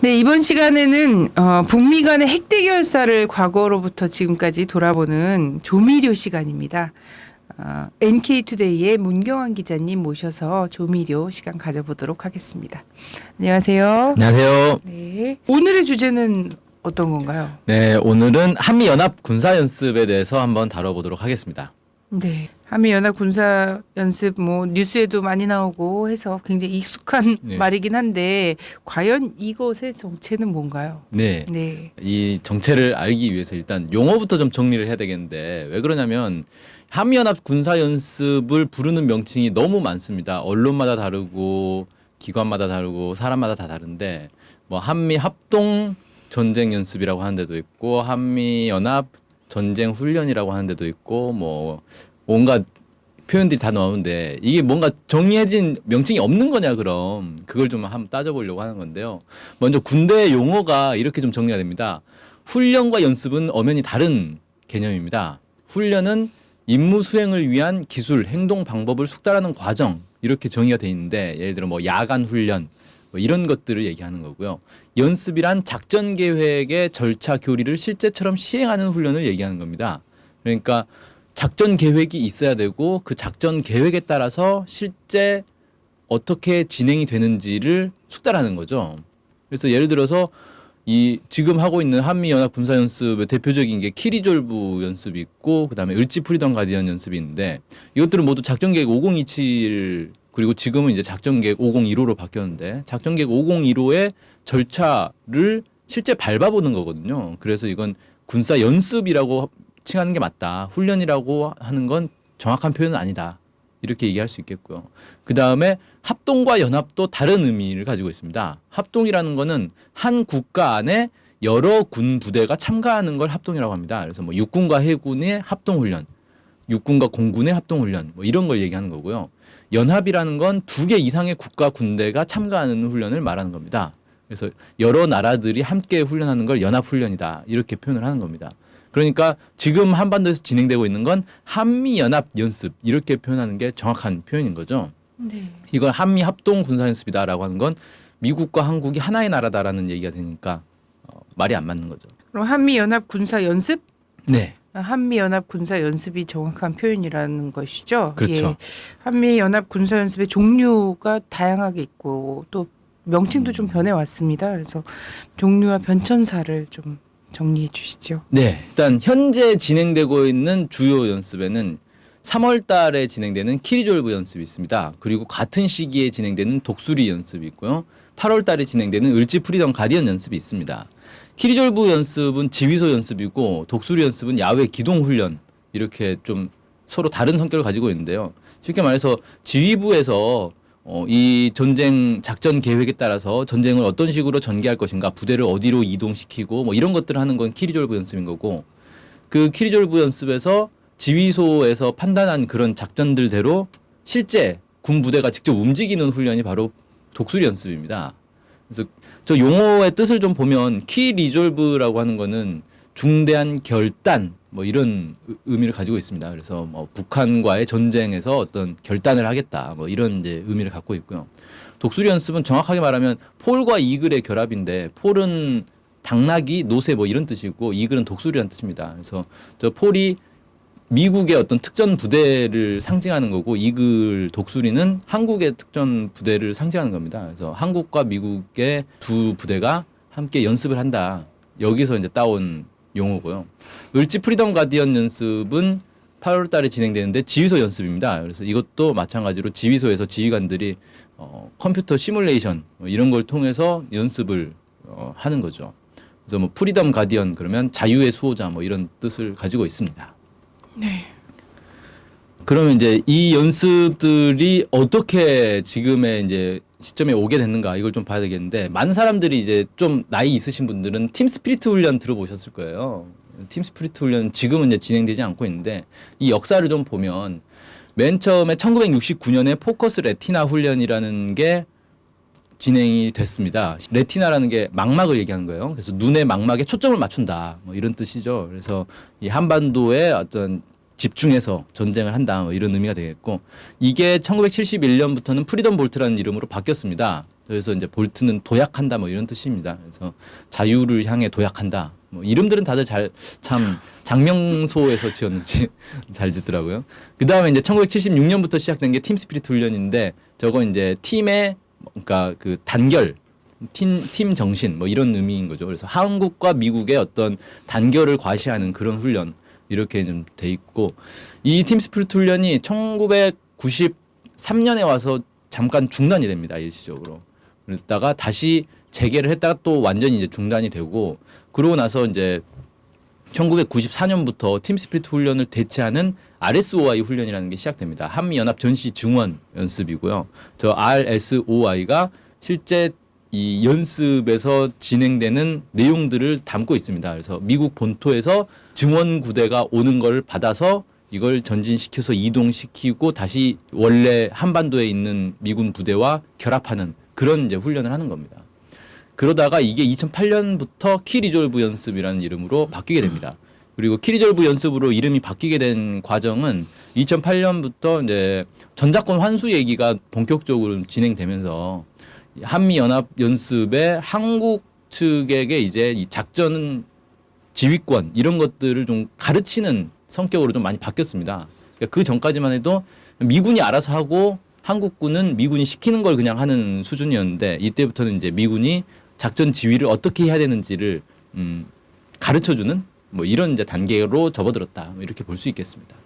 네, 이번 시간에는 북미 간의 핵대결사를 과거로부터 지금까지 돌아보는 조미료 시간입니다. NK투데이의 문경환 기자님 모셔서 조미료 시간 가져보도록 하겠습니다. 안녕하세요. 안녕하세요. 네, 오늘의 주제는 어떤 건가요? 네, 오늘은 한미연합 군사연습에 대해서 한번 다뤄보도록 하겠습니다. 네, 한미연합 군사 연습 뉴스에도 많이 나오고 해서 굉장히 익숙한 네. 말이긴 한데 과연 이것의 정체는 뭔가요? 네. 네. 이 정체를 알기 위해서 일단 용어부터 좀 정리를 해야 되겠는데 왜 그러냐면 한미연합 군사연습을 부르는 명칭이 너무 많습니다. 언론마다 다르고 기관마다 다르고 사람마다 다 다른데 뭐 한미 합동 전쟁 연습이라고 하는 데도 있고 한미연합 전쟁 훈련이라고 하는 데도 있고 뭐 온갖 표현들이 다 나오는데 이게 뭔가 정해진 명칭이 없는 거냐 그럼 그걸 좀 한번 따져보려고 하는 건데요. 먼저 군대 용어가 이렇게 좀 정리가 됩니다. 훈련과 연습은 엄연히 다른 개념입니다. 훈련은 임무 수행을 위한 기술, 행동 방법을 숙달하는 과정 이렇게 정의가 돼 있는데 예를 들어 뭐 야간 훈련 뭐 이런 것들을 얘기하는 거고요. 연습이란 작전 계획의 절차 교리를 실제처럼 시행하는 훈련을 얘기하는 겁니다. 그러니까 작전 계획이 있어야 되고 그 작전 계획에 따라서 실제 어떻게 진행이 되는지를 숙달하는 거죠. 그래서 예를 들어서 이 지금 하고 있는 한미연합 군사연습의 대표적인 게 키리졸브 연습이 있고 그다음에 을지 프리덤 가디언 연습이 있는데 이것들은 모두 작전 계획 5027 그리고 지금은 이제 작전 계획 5015로 바뀌었는데 작전 계획 5015의 절차를 실제 밟아보는 거거든요. 그래서 이건 군사 연습이라고 칭하는 게 맞다. 훈련이라고 하는 건 정확한 표현은 아니다. 이렇게 얘기할 수 있겠고요. 그 다음에 합동과 연합도 다른 의미를 가지고 있습니다. 합동이라는 거는 한 국가 안에 여러 군 부대가 참가하는 걸 합동이라고 합니다. 그래서 뭐 육군과 해군의 합동훈련, 육군과 공군의 합동훈련 뭐 이런 걸 얘기하는 거고요. 연합이라는 건 2개 이상의 국가 군대가 참가하는 훈련을 말하는 겁니다. 그래서 여러 나라들이 함께 훈련하는 걸 연합훈련이다. 이렇게 표현을 하는 겁니다. 그러니까 지금 한반도에서 진행되고 있는 건 한미연합 연습 이렇게 표현하는 게 정확한 표현인 거죠. 네. 이걸 한미 합동 군사연습이다라고 하는 건 미국과 한국이 하나의 나라다라는 얘기가 되니까 말이 안 맞는 거죠. 그럼 한미연합 군사 연습? 네. 한미연합 군사 연습이 정확한 표현이라는 것이죠. 그렇죠. 예. 한미연합 군사 연습의 종류가 다양하게 있고 또 명칭도 좀 변해왔습니다. 그래서 종류와 변천사를 좀 정리해 주시죠. 네. 일단 현재 진행되고 있는 주요 연습에는 3월 달에 진행되는 키리졸브 연습이 있습니다. 그리고 같은 시기에 진행되는 독수리 연습이 있고요. 8월 달에 진행되는 을지 프리덤 가디언 연습이 있습니다. 키리졸브 연습은 지휘소 연습이고 독수리 연습은 야외 기동 훈련 이렇게 좀 서로 다른 성격을 가지고 있는데요. 쉽게 말해서 지휘부에서 이 전쟁 작전 계획에 따라서 전쟁을 어떤 식으로 전개할 것인가, 부대를 어디로 이동시키고 뭐 이런 것들을 하는 건 키리졸브 연습인 거고 그 키리졸브 연습에서 지휘소에서 판단한 그런 작전들대로 실제 군 부대가 직접 움직이는 훈련이 바로 독수리 연습입니다. 그래서 저 용어의 뜻을 좀 보면 키 리졸브라고 하는 거는 중대한 결단 뭐 이런 의미를 가지고 있습니다. 그래서 뭐 북한과의 전쟁에서 어떤 결단을 하겠다 뭐 이런 이제 의미를 갖고 있고요. 독수리 연습은 정확하게 말하면 폴과 이글의 결합인데 폴은 당나귀, 노새 뭐 이런 뜻이고 이글은 독수리라는 뜻입니다. 그래서 저 폴이 미국의 어떤 특전 부대를 상징하는 거고 이글 독수리는 한국의 특전 부대를 상징하는 겁니다. 그래서 한국과 미국의 두 부대가 함께 연습을 한다. 여기서 이제 따온 용어고요. 을지 프리덤 가디언 연습은 8월 달에 진행되는데 지휘소 연습입니다. 그래서 이것도 마찬가지로 지휘소에서 지휘관들이 컴퓨터 시뮬레이션 뭐 이런 걸 통해서 연습을 하는 거죠. 그래서 뭐 프리덤 가디언 그러면 자유의 수호자 뭐 이런 뜻을 가지고 있습니다. 네. 그러면 이제 이 연습들이 어떻게 지금의 이제 시점에 오게 됐는가 이걸 좀 봐야 되겠는데 많은 사람들이 이제 좀 나이 있으신 분들은 팀 스피리트 훈련 들어보셨을 거예요. 팀 스피리트 훈련 지금은 이제 진행되지 않고 있는데 이 역사를 좀 보면 맨 처음에 1969년에 포커스 레티나 훈련이라는 게 진행이 됐습니다. 레티나라는 게 망막을 얘기하는 거예요. 그래서 눈의 망막에 초점을 맞춘다. 뭐 이런 뜻이죠. 그래서 이 한반도의 어떤 집중해서 전쟁을 한다 뭐 이런 의미가 되겠고 이게 1971년부터는 프리덤 볼트라는 이름으로 바뀌었습니다. 그래서 이제 볼트는 도약한다 뭐 이런 뜻입니다. 그래서 자유를 향해 도약한다. 뭐 이름들은 다들 참 장명소에서 지었는지 잘 짓더라고요. 그 다음에 이제 1976년부터 시작된 게 팀 스피릿 훈련인데 저거 이제 팀의 그러니까 그 단결 팀 정신 뭐 이런 의미인 거죠. 그래서 한국과 미국의 어떤 단결을 과시하는 그런 훈련 이렇게 좀 돼 있고 이 팀 스피릿 훈련이 1993년에 와서 잠깐 중단이 됩니다. 일시적으로. 그랬다가 다시 재개를 했다가 또 완전히 이제 중단이 되고 그러고 나서 이제 1994년부터 팀 스피릿 훈련을 대체하는 RSOI 훈련이라는 게 시작됩니다. 한미연합 전시 증원 연습이고요. 저 RSOI가 실제 이 연습에서 진행되는 내용들을 담고 있습니다. 그래서 미국 본토에서 증원 부대가 오는 걸 받아서 이걸 전진시켜서 이동시키고 다시 원래 한반도에 있는 미군 부대와 결합하는 그런 이제 훈련을 하는 겁니다. 그러다가 이게 2008년부터 키 리졸브 연습이라는 이름으로 바뀌게 됩니다. 그리고 키 리졸브 연습으로 이름이 바뀌게 된 과정은 2008년부터 이제 전작권 환수 얘기가 본격적으로 진행되면서 한미 연합 연습에 한국 측에게 이제 이 작전 지휘권 이런 것들을 좀 가르치는 성격으로 좀 많이 바뀌었습니다. 그러니까 그 전까지만 해도 미군이 알아서 하고 한국군은 미군이 시키는 걸 그냥 하는 수준이었는데 이때부터는 이제 미군이 작전 지휘를 어떻게 해야 되는지를 가르쳐주는 뭐 이런 이제 단계로 접어들었다 이렇게 볼 수 있겠습니다.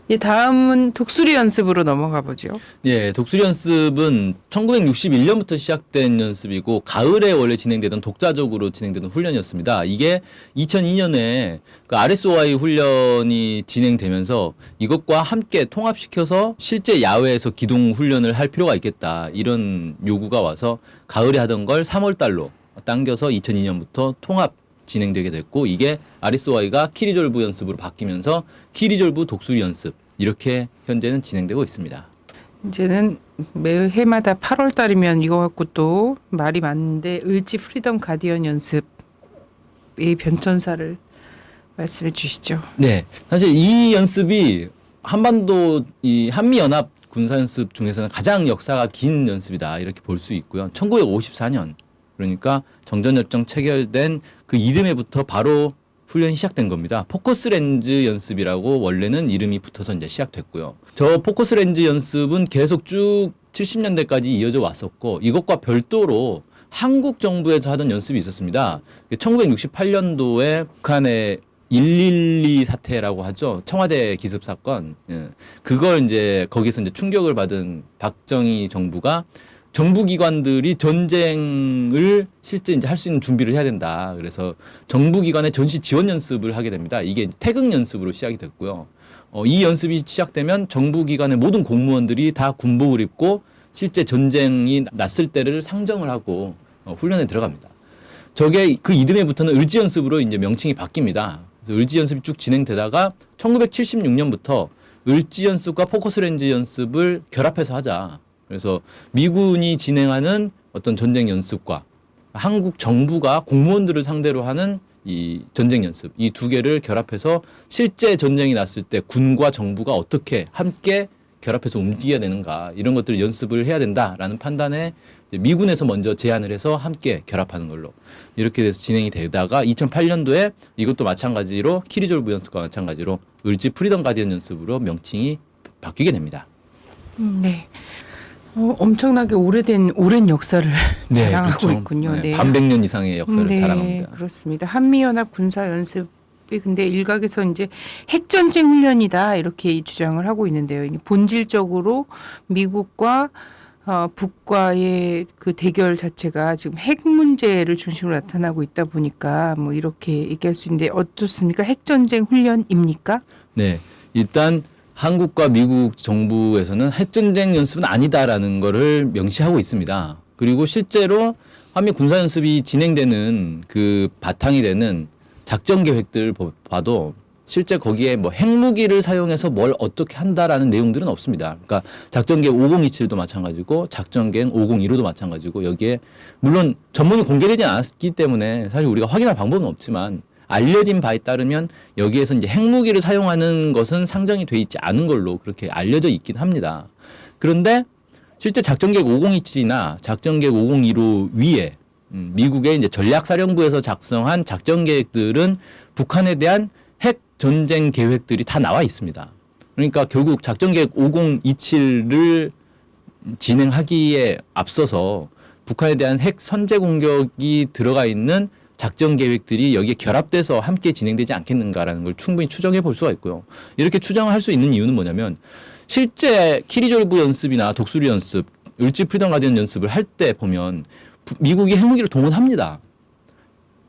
이 다음은 독수리 연습으로 넘어가 보죠. 예, 독수리 연습은 1961년부터 시작된 연습이고 가을에 원래 진행되던 독자적으로 진행되던 훈련이었습니다. 이게 2002년에 그 RSOI 훈련이 진행되면서 이것과 함께 통합시켜서 실제 야외에서 기동 훈련을 할 필요가 있겠다. 이런 요구가 와서 가을에 하던 걸 3월 달로 당겨서 2002년부터 통합 진행되게 됐고 이게 RSOI가 키 리졸브 연습으로 바뀌면서 키 리졸브 독수리 연습 이렇게 현재는 진행되고 있습니다. 이제는 매 해마다 8월 달이면 이거 갖고 또 말이 많은데 을지 프리덤 가디언 연습의 변천사를 말씀해 주시죠. 네, 사실 이 연습이 한반도 이 한미 연합 군사 연습 중에서는 가장 역사가 긴 연습이다 이렇게 볼 수 있고요. 1954년 그러니까 정전협정 체결된 그 이듬해부터 바로 훈련이 시작된 겁니다. 포커스 렌즈 연습이라고 원래는 이름이 붙어서 이제 시작됐고요. 저 포커스 렌즈 연습은 계속 쭉 70년대까지 이어져 왔었고 이것과 별도로 한국 정부에서 하던 연습이 있었습니다. 1968년도에 북한의 112 사태라고 하죠. 청와대 기습 사건. 그걸 이제 거기서 이제 충격을 받은 박정희 정부가 정부기관들이 전쟁을 실제 이제 할 수 있는 준비를 해야 된다. 그래서 정부기관의 전시 지원 연습을 하게 됩니다. 이게 태극 연습으로 시작이 됐고요. 이 연습이 시작되면 정부기관의 모든 공무원들이 다 군복을 입고 실제 전쟁이 났을 때를 상정을 하고 훈련에 들어갑니다. 저게 그 이듬해부터는 을지 연습으로 이제 명칭이 바뀝니다. 그래서 을지 연습이 쭉 진행되다가 1976년부터 을지 연습과 포커스 렌즈 연습을 결합해서 하자. 그래서 미군이 진행하는 어떤 전쟁 연습과 한국 정부가 공무원들을 상대로 하는 이 전쟁 연습 이 두 개를 결합해서 실제 전쟁이 났을 때 군과 정부가 어떻게 함께 결합해서 움직여야 되는가 이런 것들을 연습을 해야 된다라는 판단에 미군에서 먼저 제안을 해서 함께 결합하는 걸로 이렇게 돼서 진행이 되다가 2008년도에 이것도 마찬가지로 키 리졸브 연습과 마찬가지로 을지 프리덤 가디언 연습으로 명칭이 바뀌게 됩니다. 네. 엄청나게 오랜 역사를 자랑하고 그렇죠. 있군요. 네. 반백년 이상의 역사를 네, 자랑합니다. 그렇습니다. 한미연합 군사 연습이 근데 일각에서 이제 핵전쟁 훈련이다 이렇게 주장을 하고 있는데요. 본질적으로 미국과 북과의 그 대결 자체가 지금 핵 문제를 중심으로 나타나고 있다 보니까 뭐 이렇게 얘기할 수 있는데 어떻습니까? 핵전쟁 훈련입니까? 네, 일단 한국과 미국 정부에서는 핵전쟁 연습은 아니다라는 거를 명시하고 있습니다. 그리고 실제로 한미 군사 연습이 진행되는 그 바탕이 되는 작전 계획들 봐도 실제 거기에 뭐 핵무기를 사용해서 뭘 어떻게 한다라는 내용들은 없습니다. 그러니까 작전 계획 5027도 마찬가지고 작전 계획 5015도 마찬가지고 여기에 물론 전문이 공개되지 않았기 때문에 사실 우리가 확인할 방법은 없지만 알려진 바에 따르면 여기에서 이제 핵무기를 사용하는 것은 상정이 돼 있지 않은 걸로 그렇게 알려져 있긴 합니다. 그런데 실제 작전계획 5027이나 작전계획 5015 위에 미국의 이제 전략사령부에서 작성한 작전계획들은 북한에 대한 핵 전쟁 계획들이 다 나와 있습니다. 그러니까 결국 작전계획 5027을 진행하기에 앞서서 북한에 대한 핵 선제 공격이 들어가 있는 작전 계획들이 여기에 결합돼서 함께 진행되지 않겠는가라는 걸 충분히 추정해 볼 수가 있고요. 이렇게 추정할 수 있는 이유는 뭐냐면 실제 키리졸브 연습이나 독수리 연습, 을지 프리덤 가디언 연습을 할 때 보면 미국이 핵무기를 동원합니다.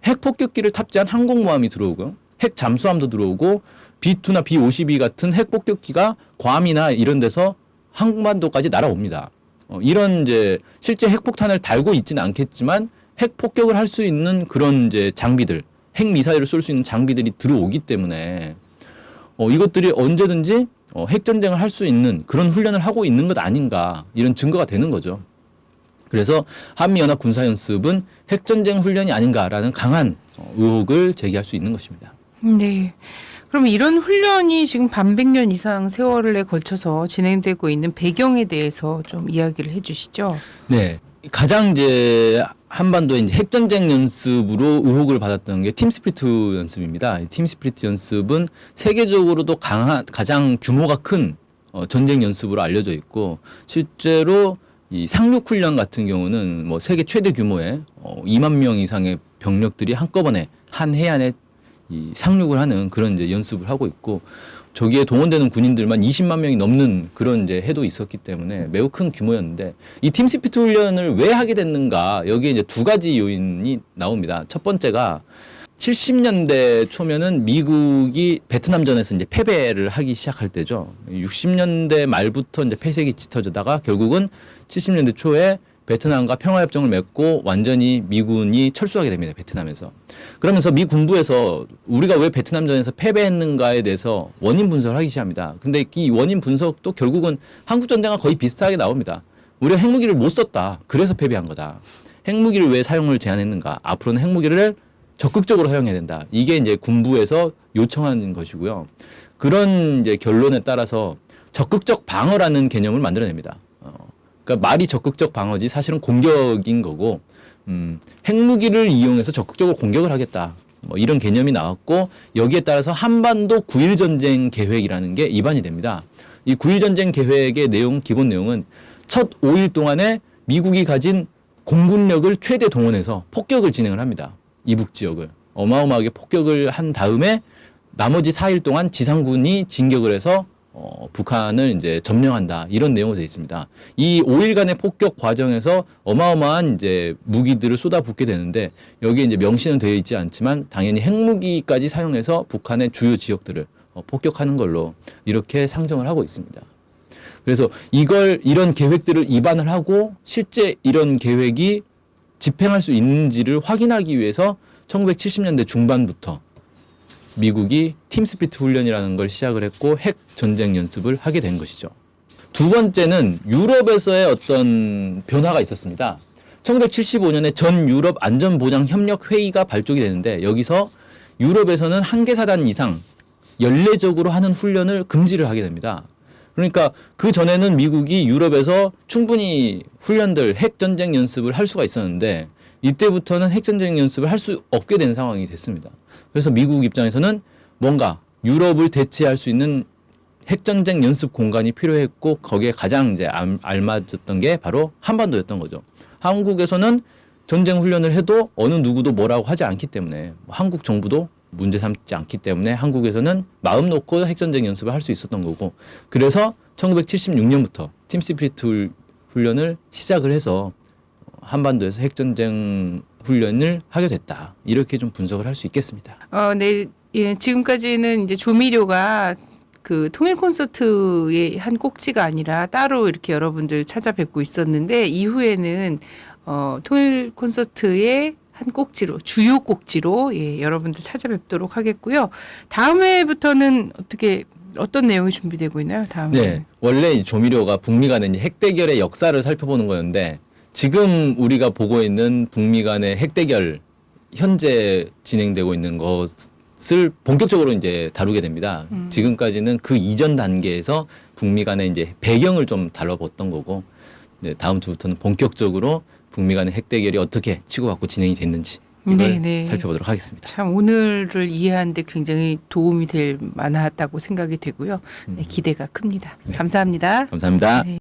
핵 폭격기를 탑재한 항공모함이 들어오고요. 핵 잠수함도 들어오고 B2나 B52 같은 핵 폭격기가 괌이나 이런 데서 한반도까지 날아옵니다. 이런 이제 실제 핵폭탄을 달고 있지는 않겠지만 핵 폭격을 할 수 있는 그런 이제 장비들, 핵 미사일을 쏠 수 있는 장비들이 들어오기 때문에 이것들이 언제든지 핵 전쟁을 할 수 있는 그런 훈련을 하고 있는 것 아닌가 이런 증거가 되는 거죠. 그래서 한미연합 군사연습은 핵전쟁 훈련이 아닌가라는 강한 의혹을 제기할 수 있는 것입니다. 네. 그럼 이런 훈련이 지금 반백년 이상 세월에 걸쳐서 진행되고 있는 배경에 대해서 좀 이야기를 해주시죠. 네. 가장 이제 한반도의 이제 핵전쟁 연습으로 의혹을 받았던 게 팀스피리트 연습입니다. 팀스피리트 연습은 세계적으로도 가장 규모가 큰 전쟁 연습으로 알려져 있고 실제로 이 상륙훈련 같은 경우는 뭐 세계 최대 규모의 2만 명 이상의 병력들이 한꺼번에 한 해안에 이 상륙을 하는 그런 이제 연습을 하고 있고 저기에 동원되는 군인들만 20만 명이 넘는 그런 이제 해도 있었기 때문에 매우 큰 규모였는데 이 팀스피리트 훈련을 왜 하게 됐는가 여기에 이제 두 가지 요인이 나옵니다. 첫 번째가 70년대 초면은 미국이 베트남전에서 이제 패배를 하기 시작할 때죠. 60년대 말부터 이제 패색이 짙어지다가 결국은 70년대 초에 베트남과 평화협정을 맺고 완전히 미군이 철수하게 됩니다. 베트남에서. 그러면서 미 군부에서 우리가 왜 베트남전에서 패배했는가에 대해서 원인 분석을 하기 시작합니다. 근데 이 원인 분석도 결국은 한국전쟁과 거의 비슷하게 나옵니다. 우리가 핵무기를 못 썼다. 그래서 패배한 거다. 핵무기를 왜 사용을 제한했는가. 앞으로는 핵무기를 적극적으로 사용해야 된다. 이게 이제 군부에서 요청하는 것이고요. 그런 이제 결론에 따라서 적극적 방어라는 개념을 만들어냅니다. 그러니까 말이 적극적 방어지 사실은 공격인 거고 핵무기를 이용해서 적극적으로 공격을 하겠다. 뭐 이런 개념이 나왔고 여기에 따라서 한반도 9.1 전쟁 계획이라는 게 입안이 됩니다. 이 9.1 전쟁 계획의 내용, 기본 내용은 첫 5일 동안에 미국이 가진 공군력을 최대 동원해서 폭격을 진행을 합니다. 이북 지역을. 어마어마하게 폭격을 한 다음에 나머지 4일 동안 지상군이 진격을 해서 북한을 이제 점령한다. 이런 내용으로 되어 있습니다. 이 5일간의 폭격 과정에서 어마어마한 이제 무기들을 쏟아붓게 되는데 여기에 이제 명시는 되어 있지 않지만 당연히 핵무기까지 사용해서 북한의 주요 지역들을 폭격하는 걸로 이렇게 상정을 하고 있습니다. 그래서 이런 계획들을 입안을 하고 실제 이런 계획이 집행할 수 있는지를 확인하기 위해서 1970년대 중반부터 미국이 팀스피리트 훈련이라는 걸 시작을 했고 핵 전쟁 연습을 하게 된 것이죠. 두 번째는 유럽에서의 어떤 변화가 있었습니다. 1975년에 전 유럽 안전보장협력 회의가 발족이 되는데 여기서 유럽에서는 한개사단 이상 연례적으로 하는 훈련을 금지를 하게 됩니다. 그러니까 그 전에는 미국이 유럽에서 충분히 훈련들 핵전쟁 연습을 할 수가 있었는데 이때부터는 핵전쟁 연습을 할 수 없게 된 상황이 됐습니다. 그래서 미국 입장에서는 뭔가 유럽을 대체할 수 있는 핵전쟁 연습 공간이 필요했고 거기에 가장 이제 알맞았던 게 바로 한반도였던 거죠. 한국에서는 전쟁 훈련을 해도 어느 누구도 뭐라고 하지 않기 때문에 한국 정부도 문제 삼지 않기 때문에 한국에서는 마음 놓고 핵전쟁 연습을 할 수 있었던 거고 그래서 1976년부터 팀스피리트 훈련을 시작을 해서 한반도에서 핵전쟁 훈련을 하게 됐다. 이렇게 좀 분석을 할 수 있겠습니다. 네, 예, 지금까지는 이제 조미료가 그 통일 콘서트의 한 꼭지가 아니라 따로 이렇게 여러분들 찾아뵙고 있었는데 이후에는 통일 콘서트의 한 꼭지로 주요 꼭지로 예, 여러분들 찾아뵙도록 하겠고요. 다음 회부터는 어떤 내용이 준비되고 있나요? 다음에. 네, 원래 이 조미료가 북미 간의 핵 대결의 역사를 살펴보는 거였는데 지금 우리가 보고 있는 북미 간의 핵 대결 현재 진행되고 있는 것을 본격적으로 이제 다루게 됩니다. 지금까지는 그 이전 단계에서 북미 간의 이제 배경을 좀 다뤄봤던 거고, 이제 다음 주부터는 본격적으로 북미 간의 핵 대결이 어떻게 치고받고 진행이 됐는지 이걸 살펴보도록 하겠습니다. 참 오늘을 이해하는데 굉장히 도움이 될 만하다고 생각이 되고요. 네, 기대가 큽니다. 감사합니다. 감사합니다. 네.